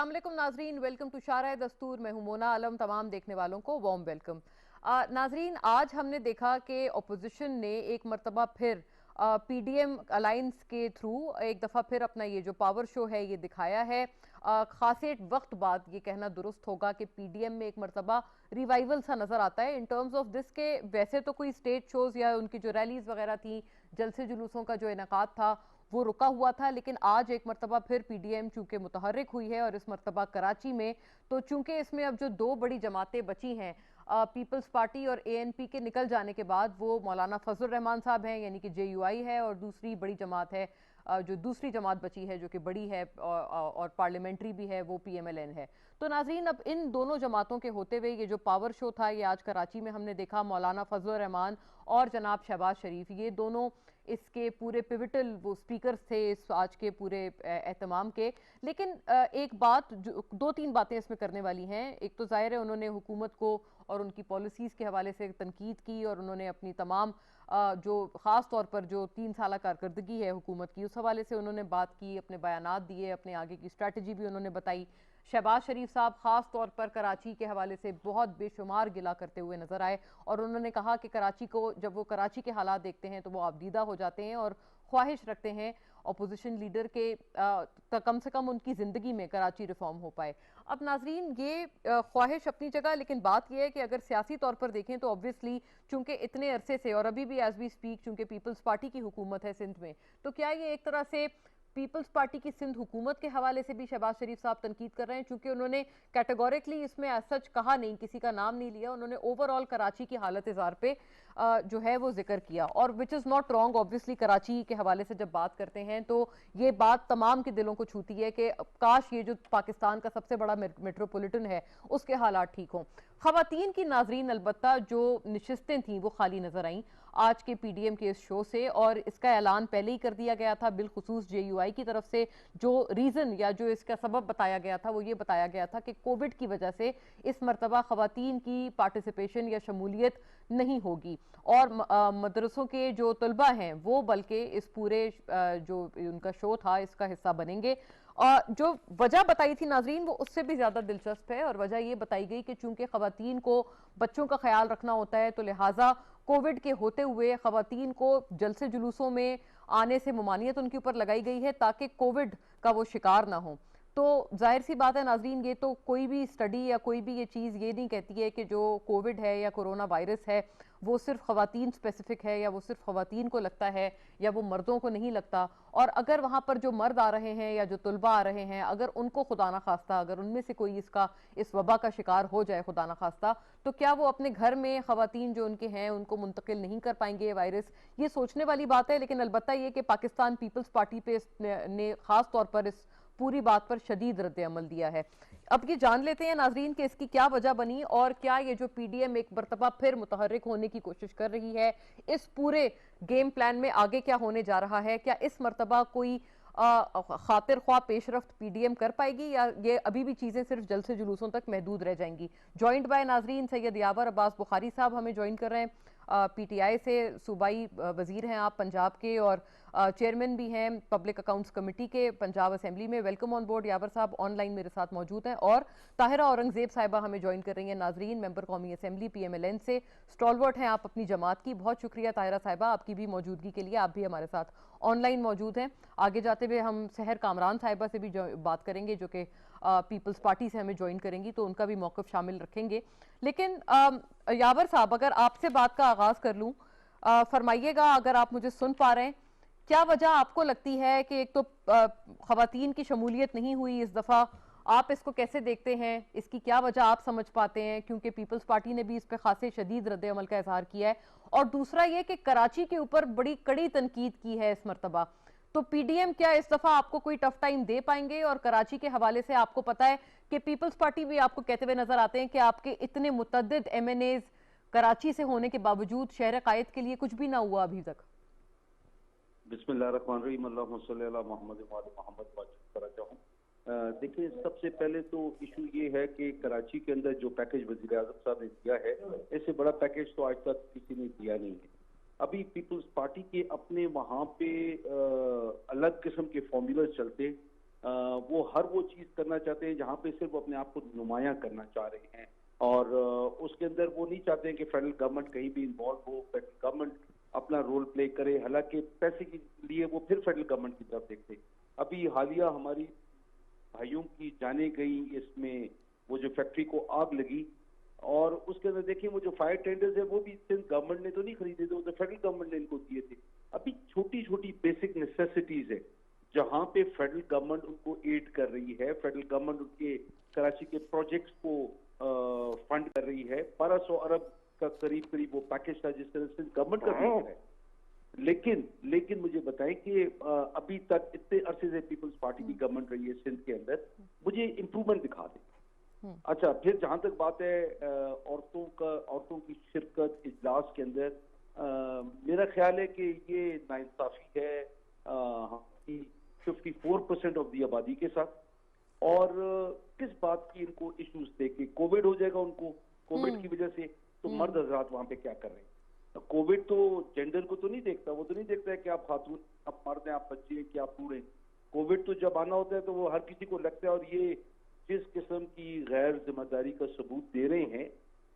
अस्सलाम वालेकुम नाजरीन, वेलकम टू शारा दस्तूर। मैं हूं मोना आलम। तमाम देखने वालों को वार्म वेलकम। नाजरीन, आज हमने देखा कि अपोजिशन ने एक मरतबा फिर पीडीएम अलायंस के थ्रू एक दफ़ा फिर अपना ये जो पावर शो है ये दिखाया है। खासे वक्त बाद ये कहना दुरुस्त होगा कि पीडीएम में एक मरतबा रिवाइवल सा नजर आता है इन टर्म्स ऑफ दिस के वैसे तो कोई स्टेज शोज या उनकी जो रैलीज वगैरह थी, जलसे जुलूसों का जो इनेकाद था वो रुका हुआ था, लेकिन आज एक मरतबा फिर पीडीएम चूंकि मुतहर्रिक हुई है और इस मरतबा कराची में, तो चूंकि इसमें अब जो दो बड़ी जमातें बची हैं पीपल्स पार्टी और एएनपी के निकल जाने के बाद, वो मौलाना फजल रहमान साहब हैं यानी कि जेयूआई है, और दूसरी बड़ी जमात है जो दूसरी जमात बची है जो कि बड़ी है और पार्लियामेंट्री भी है, वो पीएमएलएन है। तो नाजरीन, अब इन दोनों जमातों के होते हुए ये जो पावर शो था ये आज कराची में हमने देखा। मौलाना फजल रहमान और जनाब शहबाज शरीफ ये दोनों इसके पूरे पिविटल वो स्पीकर्स थे इस आज के पूरे एहतमाम के। लेकिन एक बात जो दो तीन बातें इसमें करने वाली हैं। एक तो जाहिर है उन्होंने हुकूमत को और उनकी पॉलिसीज़ के हवाले से तनकीद की, और उन्होंने अपनी तमाम जो ख़ास तौर पर जो 3 साल कारकर्दगी है हुकूमत की उस हवाले से उन्होंने बात की, अपने बयानात दिए, अपने आगे की स्ट्रैटेजी भी उन्होंने बताई। शहबाज शरीफ साहब ख़ास तौर पर कराची के हवाले से बहुत बेशुमार गिला करते हुए नजर आए, और उन्होंने कहा कि कराची को जब वो कराची के हालात देखते हैं तो वो आबदीदा हो जाते हैं और ख्वाहिश रखते हैं अपोजिशन लीडर के कम से कम उनकी ज़िंदगी में कराची रिफॉर्म हो पाए। अब नाजरीन, ये ख्वाहिश अपनी जगह, लेकिन बात यह है कि अगर सियासी तौर पर देखें तो ऑब्वियसली चूंकि इतने अरसे से और अभी भी एज वी स्पीक चूंकि पीपल्स पार्टी की हुकूमत है सिंध में, तो क्या ये एक तरह से पीपल्स पार्टी की सिंध हुकूमत के हवाले से भी शहबाज शरीफ साहब तनकीद कर रहे हैं? चूंकि उन्होंने कैटेगोरिकली इसमें सच कहा नहीं, किसी का नाम नहीं लिया, उन्होंने ओवरऑल कराची की हालत जार पे जो है वो जिक्र किया, और which is not wrong. Obviously Karachi के हवाले से जब बात करते हैं तो ये बात तमाम के दिलों को छूती है कि काश ये जो पाकिस्तान का सबसे बड़ा मेट्रोपॉलिटन है उसके हालात ठीक हों। खवातीन की नाजरीन अलबत्ता जो नशिस्तें थीं वो खाली नजर आईं आज के पीडीएम के इस शो से, और इसका ऐलान पहले ही कर दिया गया था बिलखुसूस जेयूआई की तरफ से। जो रीज़न या जो इसका सबब बताया गया था वो ये बताया गया था कि कोविड की वजह से इस मरतबा खवातीन की पार्टिसिपेशन या शमूलियत नहीं होगी, और मदरसों के जो तलबा हैं वो बल्कि इस पूरे जो उनका शो था इसका हिस्सा बनेंगे। और जो वजह बताई थी नाजरीन वो उससे भी ज़्यादा दिलचस्प है, और वजह ये बताई गई कि चूंकि खवातीन को बच्चों का ख्याल रखना होता है तो लिहाजा कोविड के होते हुए खवातीन को जलसे जुलूसों में आने से ममानियत उनके ऊपर लगाई गई है ताकि कोविड का वो शिकार ना हो। तो जाहिर सी बात है नाजरीन, ये तो कोई भी स्टडी या कोई भी ये चीज़ ये नहीं कहती है कि जो कोविड है या कोरोना वायरस है वो सिर्फ खवातीन स्पेसिफिक है या वो सिर्फ खवातीन को लगता है या वो मर्दों को नहीं लगता। और अगर वहाँ पर जो मर्द आ रहे हैं या जो तुलबा आ रहे हैं, अगर उनको खुदा ना खास्ता अगर उनमें से कोई इस वबा का शिकार हो जाए खुदा ना खास्ता, तो क्या वो अपने घर में खवातीन जो उनके हैं उनको मुंतकिल नहीं कर पाएंगे ये वायरस? ये सोचने वाली बात है। लेकिन अलबत्ता ये कि पाकिस्तान पीपल्स पार्टी पे ने खास तौर पर इस पूरी बात पर शदीद रद्द अमल दिया है। अब ये जान लेते हैं नाजरीन कि इसकी क्या वजह बनी, और क्या ये जो पीडीएम एक मरतबा फिर मुतहर्रिक होने की कोशिश कर रही है, इस पूरे गेम प्लान में आगे क्या होने जा रहा है? क्या इस मरतबा कोई खातिर ख्वाह पेशरफ्त पीडीएम कर पाएगी, या ये अभी भी चीजें सिर्फ जलसे जुलूसों तक महदूद रह जाएंगी? ज्वाइंट बाय नाजरीन सैयद यावर अब्बास बुखारी साहब हमें ज्वाइन कर रहे हैं पीटीआई से। सूबाई वजीर हैं आप पंजाब के, और चेयरमैन भी हैं पब्लिक अकाउंट्स कमेटी के पंजाब असेंबली में। वेलकम ऑन बोर्ड यावर साहब, ऑनलाइन मेरे साथ मौजूद हैं। और ताहिरा औरंगजेब साहिबा हमें ज्वाइन कर रही हैं नाजरीन, मेंबर कौमी असेंबली पीएमएलएन से, स्टॉलवर्ट हैं आप अपनी जमात की। बहुत शुक्रिया ताहिरा साहिबा आपकी भी मौजूदगी के लिए, आप भी हमारे साथ ऑनलाइन मौजूद हैं। आगे जाते हुए हम सहर कामरान साहिबा से भी बात करेंगे जो कि पीपल्स पार्टी से हमें ज्वाइन करेंगी, तो उनका भी मौक़िफ़ शामिल रखेंगे। लेकिन यावर साहब, अगर आपसे बात का आगाज कर लूं, फरमाइएगा अगर आप मुझे सुन पा रहे हैं, क्या वजह आपको लगती है कि एक तो खवातीन की शमूलियत नहीं हुई इस दफा, आप इसको कैसे देखते हैं? इसकी क्या वजह आप समझ पाते हैं? क्योंकि पीपल्स पार्टी ने भी इस पर खासे शदीद रद्द अमल का इजहार किया है, और दूसरा ये कि कराची के ऊपर बड़ी कड़ी तनकीद की है इस मरतबा। तो पीडीएम क्या इस दफा आपको कोई टफ टाइम दे पाएंगे? और कराची के हवाले से आपको पता है कि पीपल्स पार्टी भी आपको कहते हुए नजर आते हैं कि आपके इतने मुतद्दिद एमएनएज कराची से होने के बावजूद शहर कायद के लिए कुछ भी ना हुआ अभी तक। बिस्मिल्लाहिर्रहमानिर्रहीम, अल्लाहुम्मा सल्ली अला मोहम्मद व आले मोहम्मद बात चाहूँ। देखिए, सबसे पहले तो इशू ये है कि कराची के अंदर जो पैकेज वज़ीर आज़म साहब ने दिया है, इससे बड़ा पैकेज तो आज तक किसी ने दिया नहीं है। अभी पीपल्स पार्टी के अपने वहाँ पे अलग किस्म के फॉर्मूले चलते, वो हर वो चीज करना चाहते हैं जहाँ पे सिर्फ अपने आप को नुमायां करना चाह रहे हैं, और उसके अंदर वो नहीं चाहते हैं कि फेडरल गवर्नमेंट कहीं भी इन्वॉल्व हो, फेडरल गवर्नमेंट अपना रोल प्ले करे। हालांकि पैसे के लिए वो फिर फेडरल गवर्नमेंट की तरफ देखते। अभी हालिया हमारी भाइयों की जाने गई इसमें, वो जो फैक्ट्री को आग लगी, और उसके अंदर देखिए वो जो फायर टेंडर्स है वो भी सिंध गवर्नमेंट ने तो नहीं खरीदे थे, वो तो फेडरल गवर्नमेंट ने इनको दिए थे। अभी छोटी छोटी बेसिक नेसेसिटीज है जहां पे फेडरल गवर्नमेंट उनको एड कर रही है, फेडरल गवर्नमेंट उनके कराची के प्रोजेक्ट्स को फंड कर रही है। 1200 अरब का करीब करीब वो पैकेज था जिस तरह से गवर्नमेंट का दिया है। लेकिन मुझे बताएं कि अभी तक इतने अरसे से पीपल्स पार्टी की गवर्नमेंट रही है सिंध के अंदर, मुझे इंप्रूवमेंट दिखा दे। अच्छा, फिर जहां तक बात है औरतों की शिरकत इजलास के अंदर, मेरा ख्याल है कि ये नाइंसाफी है 54% ऑफ दी आबादी के साथ। और किस बात की इनको इश्यूज थे कि कोविड हो जाएगा उनको, कोविड की वजह से, तो मर्द हजरात वहां पे क्या कर रहे हैं? कोविड तो जेंडर को तो नहीं देखता, वो तो नहीं देखता है कि आप खातून, आप मर्द हैं, आप बच्चे हैं, कि आप बूढ़े। कोविड तो जब आना होता है तो वो हर किसी को लगता है, और ये जिस किस्म की गैर जिम्मेदारी का सबूत दे रहे हैं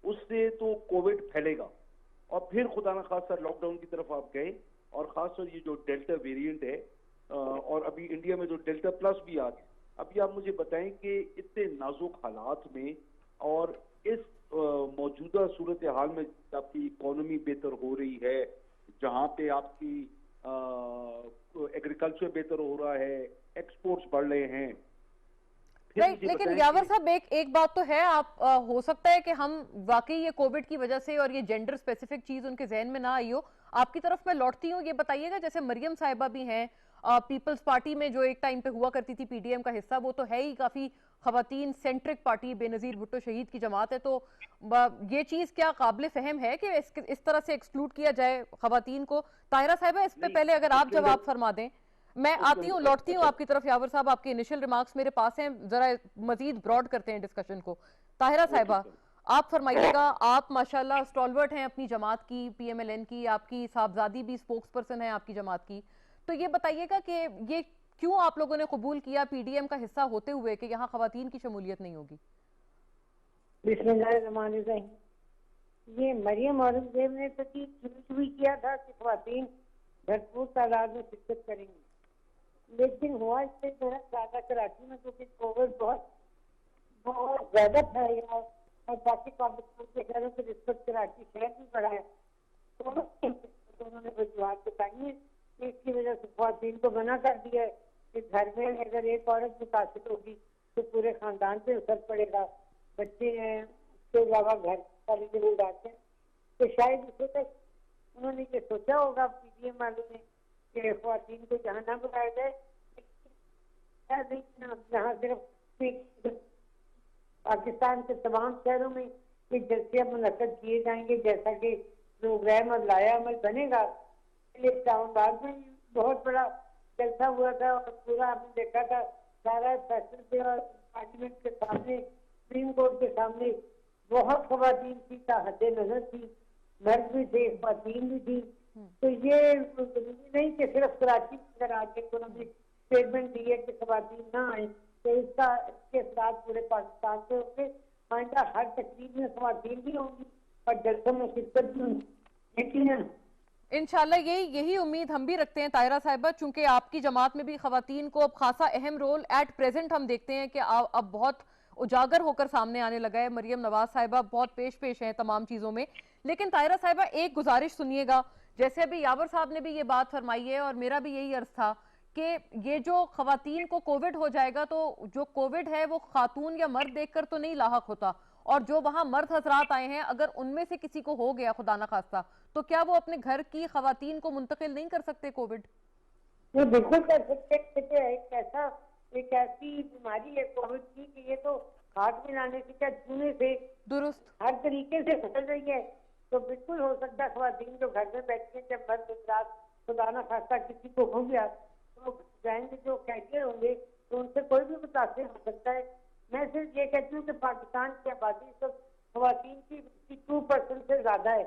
उससे तो कोविड फैलेगा। और फिर खुदा न खासा लॉकडाउन की तरफ आप गए, और खासतौर ये जो डेल्टा वेरिएंट है, और अभी इंडिया में जो डेल्टा प्लस भी आ गया। अभी आप मुझे बताएं कि इतने नाजुक हालात में और इस मौजूदा सूरत हाल में आपकी इकोनॉमी बेहतर हो रही है, जहां पे आपकी एग्रीकल्चर बेहतर हो रहा है, एक्सपोर्ट्स बढ़ रहे हैं। राइट, लेकिन यावर साहब एक बात तो है, आप हो सकता है कि हम वाकई ये कोविड की वजह से और ये जेंडर स्पेसिफिक चीज उनके जहन में ना आई हो। आपकी तरफ मैं लौटती हूँ, ये बताइएगा, जैसे मरियम साहिबा भी हैं पीपल्स पार्टी में जो एक टाइम पे हुआ करती थी पीडीएम का हिस्सा, वो तो है ही काफी खवातीन सेंट्रिक पार्टी, बेनजीर भुट्टो शहीद की जमात है, तो ये चीज क्या काबिल फहम है कि इस तरह से एक्सक्लूड किया जाए खवातीन को? ताहिरा साहिबा, इस पे पहले अगर आप जवाब फरमा दें, मैं आती हूँ, लौटती हूँ आपकी तरफ। यावर साहब, आपके इनिशियल रिमार्क्स मेरे पास हैं, जरा मजीद ब्रॉड करते हैं डिस्कशन को। ताहिरा साहिबा, आप फरमाइएगा, आप माशाल्लाह स्टॉलवर्ट हैं अपनी जमात की, पीएमएलएन की, आपकी साहबजादी भी स्पोक्स पर्सन है आपकी जमात की, तो ये बताइएगा कि ये क्यों आप लोगों ने कबूल किया पीडीएम का हिस्सा होते हुए कि यहाँ खवातीन की शमूलियत नहीं होगी? बिस्मिल्लाहिर्रहमानिर्रहीम। ये मरियम औरंगजेब ने तो शुरू भी किया था कि खवातीन भरपूर तादाद में शिरकत करेंगी, लेकिन हुआ इससे थोड़ा ज्यादा कराची में, क्योंकि कोविड बहुत बहुत ज्यादा फैल गया और बाकी पाकिस्तान के शहरों से रिश्वत कराची शहर भी बढ़ा है, तो उन्होंने वजूहत बताई है कि इसकी वजह से ख्वातीन को मना कर दिया है कि घर में अगर एक औरत मुतासिर होगी तो पूरे खानदान पे असर पड़ेगा, बच्चे हैं, उसके अलावा घर सारी जरूर आते हैं। तो शायद इसे तक उन्होंने ये सोचा होगा पीडीएम वालों ने कि ख्वातीन को जहाँ ना बुलाया जाए, जहाँ सिर्फ पाकिस्तान के तमाम शहरों में ये जलसे मुनक्कद किए जाएंगे, जैसा कि प्रोग्राम और लाया अमल बनेगा। इस्लामाबाद में बहुत बड़ा जलसा हुआ था और पूरा आपने देखा था, सारा फैसल पे और पार्लियामेंट के सामने, सुप्रीम कोर्ट के सामने बहुत खवातीन की ताहते नजर थी, मर्द भी थे, खवातीन भी थी। तो ये जरूरी नहीं कि सिर्फ कराची अगर आज इकोनॉमिक स्टेटमेंट दी है कि खवातीन ना आए तो इसके साथ पूरे पाकिस्तान से होंगे। आइंदा हर तकरीब में खवातीन भी होंगी और जलसों में शिरकत भी होंगी। लेकिन इंशाल्लाह यही उम्मीद हम भी रखते हैं ताहिरा साहिबा, चूंकि आपकी जमात में भी खवातीन को अब खासा अहम रोल एट प्रेजेंट हम देखते हैं कि अब बहुत उजागर होकर सामने आने लगा है। मरियम नवाज साहिबा बहुत पेश हैं तमाम चीजों में। लेकिन ताहिरा साहिबा, एक गुजारिश सुनिएगा, जैसे अभी यावर साहब ने भी ये बात फरमाई है और मेरा भी यही अर्ज था कि ये जो खवातीन को कोविड हो जाएगा, तो जो कोविड है वो खातून या मर्द देखकर तो नहीं लाहक होता, और जो वहां मर्द हजरात आए हैं अगर उनमें से किसी को हो गया खुदा ना खास्ता, तो क्या वो अपने घर की खवातीन को मुंतकिल नहीं कर सकते कोविड? ये बिल्कुल कर सकते हैं। एक ऐसी बीमारी है कोविड की कि ये तो हाथ मिलाने से क्या छूने से दुरुस्त हर तरीके से फैल रही है। तो बिल्कुल हो सकता है खवातीन जो घर में बैठे जब मर्द हजरात खुदा ना खास्ता किसी को हो गया तो जाएंगे, जो कैरियर होंगे तो उनसे कोई भी मुतासिर हो सकता है। मैं सिर्फ ये कहती हूँ कि पाकिस्तान की आबादी सब खवातीन की 52% से ज्यादा है,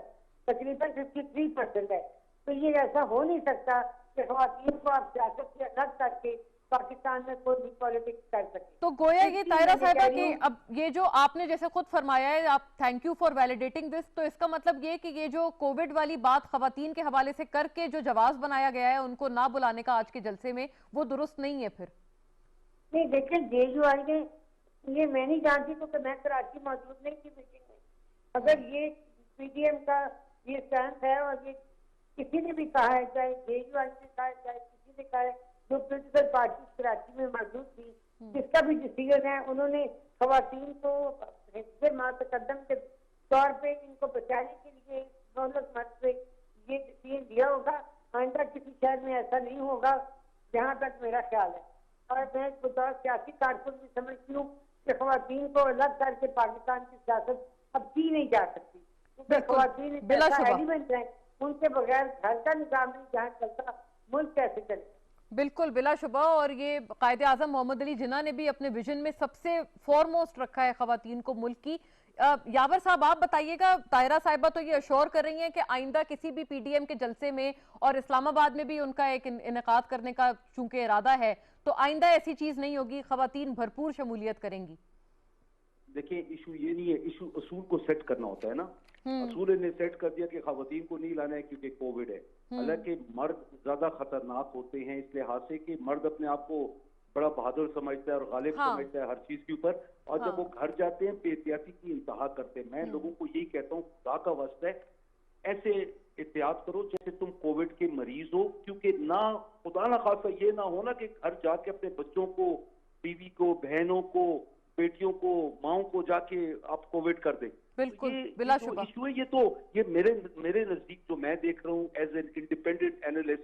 तकरीबन 53% है। तो ये ऐसा हो नहीं सकता कि खवातीन को आप सियासत से अलग करके पाकिस्तान में कोई भी पॉलिटिक्स कर सके। तो गोया ये इसलिए तायरा मैं साहिबा कह रही कि हूँ, अब ये जो आपने जैसे खुद फरमाया है, आप thank you for validating this, तो इसका मतलब ये कि ये जो कोविड वाली बात खवातीन के हवाले से करके जो जवाब बनाया गया है उनको ना बुलाने का आज के जलसे में, वो दुरुस्त नहीं है फिर? नहीं देखिए, जेयूआई ने, ये मैं नहीं जानती क्योंकि मैं कराची मौजूद नहीं थी मीटिंग में। अगर ये पीडीएम का ये स्टैंड है और ये किसी ने भी कहा है, चाहे जेयूआई ने कहा है, चाहे किसी ने कहा है, जो पोलिटिकल पार्टी कराची में मौजूद थी, जिसका भी डिसीजन है, उन्होंने खवातीन को हिस्से मातकदम के तौर पे इनको बचाने के लिए दौलत मत से ये डिसीजन दिया होगा। आइंदा किसी शहर में ऐसा नहीं होगा, जहाँ तक मेरा ख्याल है। और मैं बतौर सियासी कारकुन भी समझती हूँ कि खवातीन को अलग करके पाकिस्तान की सियासत अब की नहीं जा सकती, क्योंकि खवातीन एक ऐसा एलिमेंट है, उनके बगैर घर का निजाम नहीं जहाँ चलता, मुल्क कैसे चलेगा। बिल्कुल बिलाशुबा, और ये कायदे आजम मोहम्मद अली जिन्ना ने भी अपने विजन में सबसे फॉरमोस्ट रखा है खवातीन को मुल्क की। यावर साहब आप बताइएगा, तायरा साहिबा तो ये अश्योर कर रही हैं कि आइंदा किसी भी पीडीएम के जलसे में, और इस्लामाबाद में भी उनका एक इनेकाद करने का चूंकि इरादा है, तो आइंदा ऐसी चीज नहीं होगी, खवातीन भरपूर शमूलियत करेंगी। देखिए, इशू ये नहीं है, इशू असूल को सेट करना होता है ना। असूल ने सेट कर दिया कि खवातीन को नहीं लाना है क्योंकि कोविड है। हालांकि मर्द ज्यादा खतरनाक होते हैं इस लिहाज से कि मर्द अपने आप को बड़ा बहादुर समझता है और गालिब समझता है हर चीज के ऊपर, और जब वो घर जाते हैं बेहतियाती की इंतहा करते हैं। मैं लोगों को यही कहता हूँ, खुदा का वास्ता है, ऐसे एहतियात करो जैसे तुम कोविड के मरीज हो, क्योंकि ना खुदा ना खासा ये ना हो ना कि घर जाके अपने बच्चों को, बीवी को, बहनों को, बेटियों को, माओ को जाके आप कोविड कर दें। बिल्कुल, तो ये इशू है, ये मेरे नजदीक जो मैं देख रहा हूँ एज एन इंडिपेंडेंट एनालिस्ट,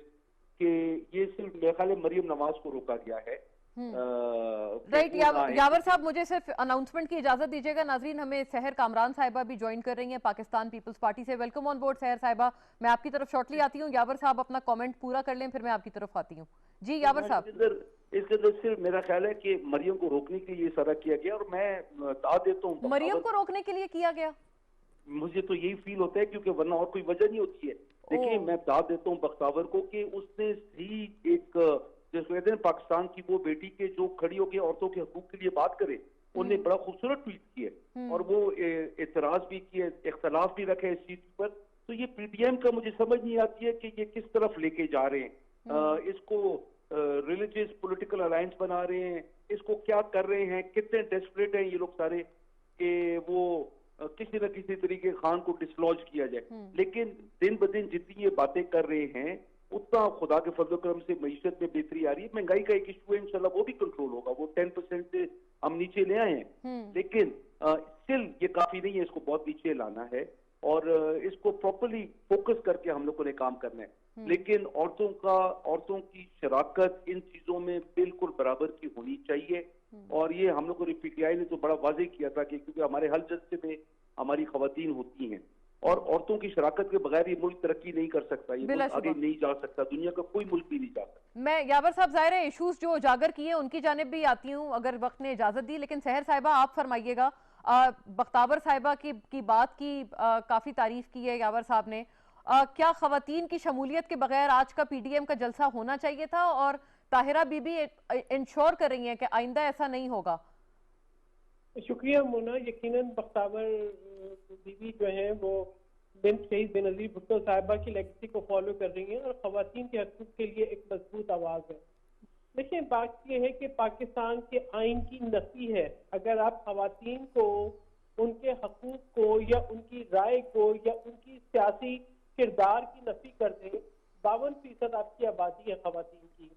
कि ये सिर्फ मेरे ख्याल मरियम नवाज को रोका गया है। राइट। यावर साहब मुझे सिर्फ अनाउंसमेंट की इजाजत दीजिएगा। नाजरीन, हमें सहर कामरान साहिबा भी ज्वाइन कर रही हैं पाकिस्तान पीपल्स पार्टी से। वेलकम ऑन बोर्ड सहर साहिबा। मैं आपकी तरफ शॉर्टली आती हूँ, यावर साहब अपना कमेंट पूरा कर लें, फिर मैं आपकी तरफ आती हूँ। जी यावर साहब। इसके अंदर सिर्फ मेरा ख्याल है कि मरियम को रोकने के लिए सारा किया गया, और मैं दाद देता हूँ मरियम को रोकने के लिए किया गया, मुझे तो यही फील होता है, क्योंकि वरना और कोई वजह नहीं होती है। देखिए, मैं दाद देता हूँ बख्तावर को कि उसने ही एक, जैसे कहते हैं पाकिस्तान की वो बेटी के जो खड़ी होकर औरतों के हकूक के लिए बात करे, उन्हें बड़ा खूबसूरत ट्वीट किया और वो एतराज भी किया, इख्तलाफ भी रखे इस चीज पर। तो ये पीडीएम का मुझे समझ नहीं आती है कि ये किस तरफ लेके जा रहे हैं। इसको रिलीजियस पॉलिटिकल अलायंस बना रहे हैं, इसको क्या कर रहे हैं, कितने डेस्परेट हैं ये लोग सारे कि वो किसी न किसी तरीके खान को डिसलॉज किया जाए। लेकिन दिन ब दिन जितनी ये बातें कर रहे हैं, उतना खुदा के फजल करम से मईशत में बेहतरी आ रही है। महंगाई का एक इशू है, इंशाल्लाह वो भी कंट्रोल होगा, वो 10% से हम नीचे ले आए हैं, लेकिन स्टिल ये काफी नहीं है, इसको बहुत नीचे लाना है और इसको प्रॉपर्ली फोकस करके हम लोगों ने काम करना है। लेकिन औरतों की शराकत इन चीजों में बिल्कुल बराबर की होनी चाहिए। और ये हम लोगों ने, पीटीआई ने तो बड़ा वाजे किया था कि क्योंकि हमारे हर जलसे में हमारी खवातीन होती हैं और औरतों की शराकत के बगैर ये मुल्क तरक्की नहीं कर सकता, ये मुल्क आगे नहीं जा सकता, दुनिया का कोई मुल्क भी नहीं जा सकता। मैं यावर साहब ज़ाहिर है इश्यूज जो उजागर किए उनकी जानिब भी आती हूँ अगर वक्त ने इजाजत दी, लेकिन सहर साहिबा आप फरमाइएगा। बख्तावर साहिबा की बात की काफी तारीफ की है यावर साहब ने। क्या खवातीन की शमूलियत के बगैर आज का पीडीएम का जलसा होना चाहिए था? और ताहिरा बीबी इंश्योर कर रही हैं कि आइंदा ऐसा नहीं होगा। शुक्रिया मोना। यकीनन बख्तावर बीबी जो है वो बिन शहीद बेनजीर भुट्टो साहिबा की लेगेसी को फॉलो कर रही हैं और खवातीन के हकूक़ के लिए एक मजबूत आवाज़ है। देखिए, बात यह है कि पाकिस्तान के आइन की नफी है। अगर आप खवातीन को, उनके हकूक़ को या उनकी राय को या उनकी सियासी किरदार की नफी कर दें, 52% आपकी आबादी है खवातीन की,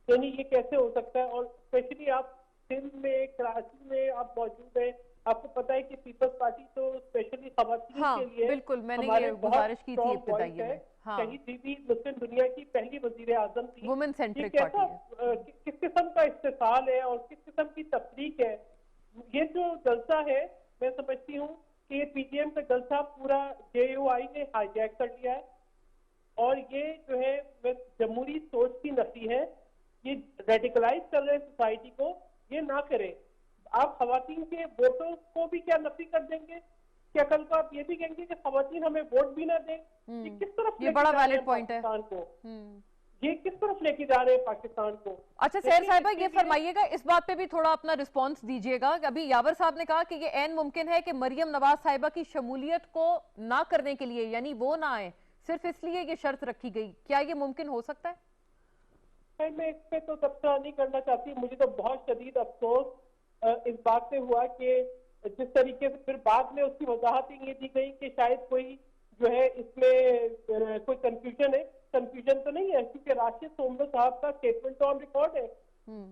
यानी ये कैसे हो सकता है? और स्पेशली आप सिंध में, कराची में आप मौजूद हैं, आपको पता है कि पीपल्स पार्टी तो स्पेशली खवातीन के लिए, बिल्कुल मैंने ये गुजारिश की थी इब्तिदाई में। शहीद बीबी मुस्लिम दुनिया की पहली वजीर आजम थी। वुमेन सेंट्रिक पार्टी है। किस किस्म का इस्तेसाल है और किस किस्म की तफरीक है ये जो जलसा है। मैं समझती हूँ कि ये पीटीएम का जलसा पूरा जेयूआई ने हाईजैक कर लिया है और ये जो है जमहूरी सोच की नफी है। ये रेडिकलाइज कर रहे हैं सोसाइटी को, ये ना करें। आप खवातीन के वोटों को भी क्या नफी कर देंगे? क्या कल को आप ये भी कहेंगे कि खवातीन हमें वोट भी ना दें? ये किस तरफ ये बड़ा वैलिड पॉइंट है को? ये किस तरफ लेके जा रहे हैं पाकिस्तान को। अच्छा सहर साहिबा, ये फरमाइएगा, इस बात पे भी थोड़ा अपना रिस्पांस दीजिएगा। अभी यावर साहब ने कहा कि ये ऐन मुमकिन है कि मरियम नवाज साहिबा की शमूलियत को ना करने के लिए, यानी वो ना आए, सिर्फ इसलिए ये शर्त रखी गई। क्या ये मुमकिन हो सकता है? मैं इस पे तो तबसरा नहीं करना चाहती। मुझे तो बहुत शदीद अफसोस इस बात से हुआ कि जिस तरीके से फिर बाद में उसकी वजाहत ये दी गई कि शायद कोई जो है इसमें कोई कंफ्यूजन है। कंफ्यूजन तो नहीं है, क्योंकि राशिद सोमरो साहब का स्टेटमेंट तो ऑन रिकॉर्ड है,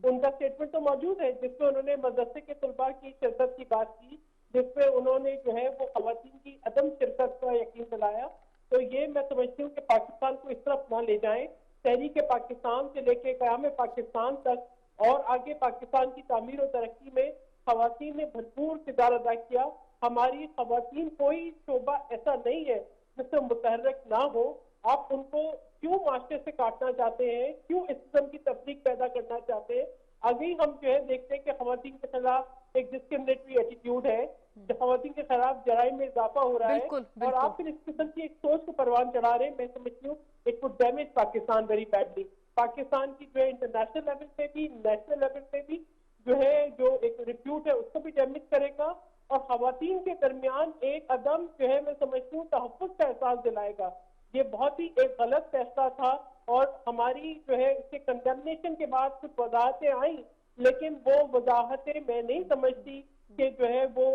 उनका स्टेटमेंट तो मौजूद है, जिसमें उन्होंने मदरसे के तलबा की शिरकत की बात की, जिसमें उन्होंने जो है वो खवातीन की अदम शिरकत का यकीन दिलाया। तो ये मैं समझती हूँ कि पाकिस्तान को इस तरफ ना ले जाएं। तहरीक पाकिस्तान से लेके क़याम पाकिस्तान तक और आगे पाकिस्तान की तामीर और तरक्की में खवातीन ने भरपूर किरदार अदा किया। हमारी खवातीन कोई शोबा ऐसा नहीं है जिससे मुतहर्रिक ना हो। आप उनको क्यों माशरे से काटना चाहते हैं, क्यों इस किस्म की तफरीक पैदा करना चाहते हैं? आगे ही हम जो है देखते हैं कि खवातीन के खिलाफ एक डिस्क्रिमिनेटरी एटीट्यूड है, खवातीन के खिलाफ जराइम में इजाफा हो रहा है, और आप फिर इस किस्म की एक सोच को परवान चढ़ा रहे हैं। मैं समझती हूँ it would damage Pakistan very badly. Pakistan की जो है इंटरनेशनल लेवल पे भी, नेशनल लेवल पे भी जो है जो एक रिप्यूट है उसको भी डैमेज करेगा, और खवातीन के दरमियान एक अदम जो है मैं समझती हूँ तहफ़्फ़ुज़ का एहसास दिलाएगा। ये बहुत ही एक गलत फैसला था, और हमारी जो है इसके कंडेमनेशन के बाद कुछ वजाहतें आई, लेकिन वो वजाहतें मैं नहीं समझती कि जो है वो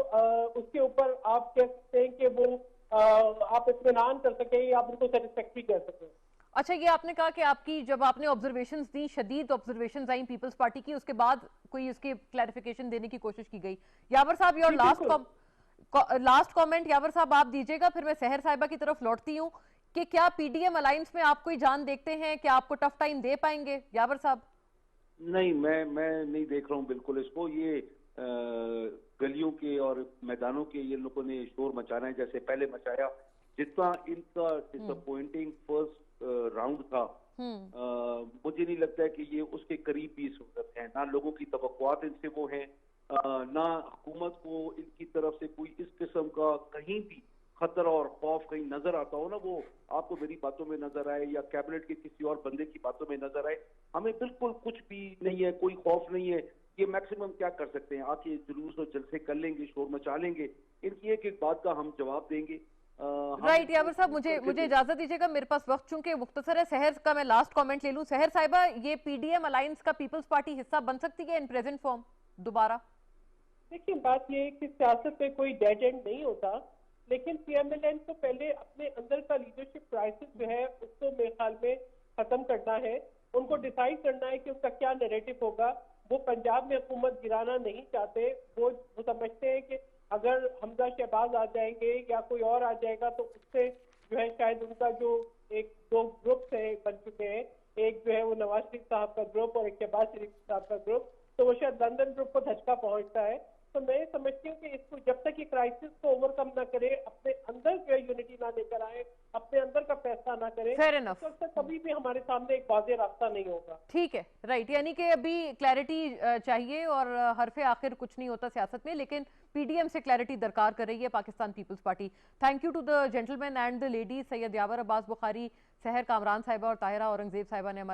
उसके ऊपर आप कह सकते हैं कि वो आप इत्मीनान कर सके या आप उनको सेटिस्फैक्ट्री कह सकें। अच्छा, ये आपने कहा कि आपकी जब आपने ऑब्जर्वेशंस दी, शदीद ऑब्जर्वेशंस आई पीपल्स पार्टी की, उसके बाद कोई इसकी क्लैरिफिकेशन देने की कोशिश की गई। यावर साहब, योर लास्ट कमेंट यावर साहब आप दीजिएगा, फिर मैं सहर साहिबा की तरफ लौटती हूँ कि क्या पीडीएम अलायंस में आप कोई जान देखते हैं, क्या आपको टफ टाइम दे पाएंगे यावर साहब? नहीं, मैं नहीं देख रहा हूँ बिल्कुल इसको। ये गलियों के और मैदानों के ये लोगों ने शोर मचाना है जैसे पहले मचाया। जितना इनका डिसअपॉइंटिंग फर्स्ट राउंड था, मुझे नहीं लगता है कि ये उसके करीब भी इस वक्त है। ना लोगों की तवक्कुआत इनसे वो है, ना हुकूमत को इनकी तरफ से कोई इस किस्म का कहीं भी खतरा और खौफ कहीं नजर आता हो ना, वो आपको मेरी बातों में नजर आए या कैबिनेट के किसी और बंदे की बातों में नजर आए। हमें बिल्कुल कुछ भी नहीं है, कोई खौफ नहीं है। ये मैक्सिमम क्या कर सकते हैं, आके जुलूस और जलसे कर लेंगे, शोर मचा लेंगे, इनकी एक एक बात का हम जवाब देंगे। राइट यावर साहब, मुझे इजाजत दीजिएगा, मेरे पास वक्त चूंकि मुख्तसर है। सहर का मैं लास्ट कमेंट ले लूं। सहर साहिबा, ये पीडीएम अलायंस का पीपल्स पार्टी हिस्सा बन सकती है इन प्रेजेंट फॉर्म दोबारा? देखिए, बात यह है कि सियासत में कोई डेड एंड नहीं होता, लेकिन पीएमएलएन को पहले अपने अंदर का लीडरशिप क्राइसिस जो है उसको मेरे ख्याल में खत्म करना है। उनको डिसाइड करना है कि उनका क्या नैरेटिव होगा। वो पंजाब में हुकूमत गिराना नहीं चाहते। वो समझते हैं कि अगर हमजा शहबाज आ जाएंगे या कोई और आ जाएगा तो उससे जो है शायद उनका जो एक दो ग्रुप्स है बन चुके हैं, एक जो है वो नवाज शरीफ साहब का ग्रुप और एक शहबाज शरीफ साहब का ग्रुप, तो वो शायद लंदन ग्रुप को धचका पहुंचता है। तो मैं समझती हूँ कि इसको जब तक ये क्राइसिस को ओवरकम ना करे, अपने अंदर जो है यूनिटी ना लेकर आए, अपने अंदर का फैसला ना करे, उस वक्त तक कभी भी हमारे सामने एक वाज़ेह रास्ता नहीं होगा। ठीक है, राइट। यानी कि अभी क्लैरिटी चाहिए, और हरफे आखिर कुछ नहीं होता सियासत में, लेकिन पीडीएम से क्लैरिटी दरकार कर रही है Pakistan Peoples Party. Thank you to the gentleman and the ladies, Syed Yawar Abbas Bukhari, Sehar Kamran साहिबा और ताहिरा औरंगजेब साहिबा ने हमारे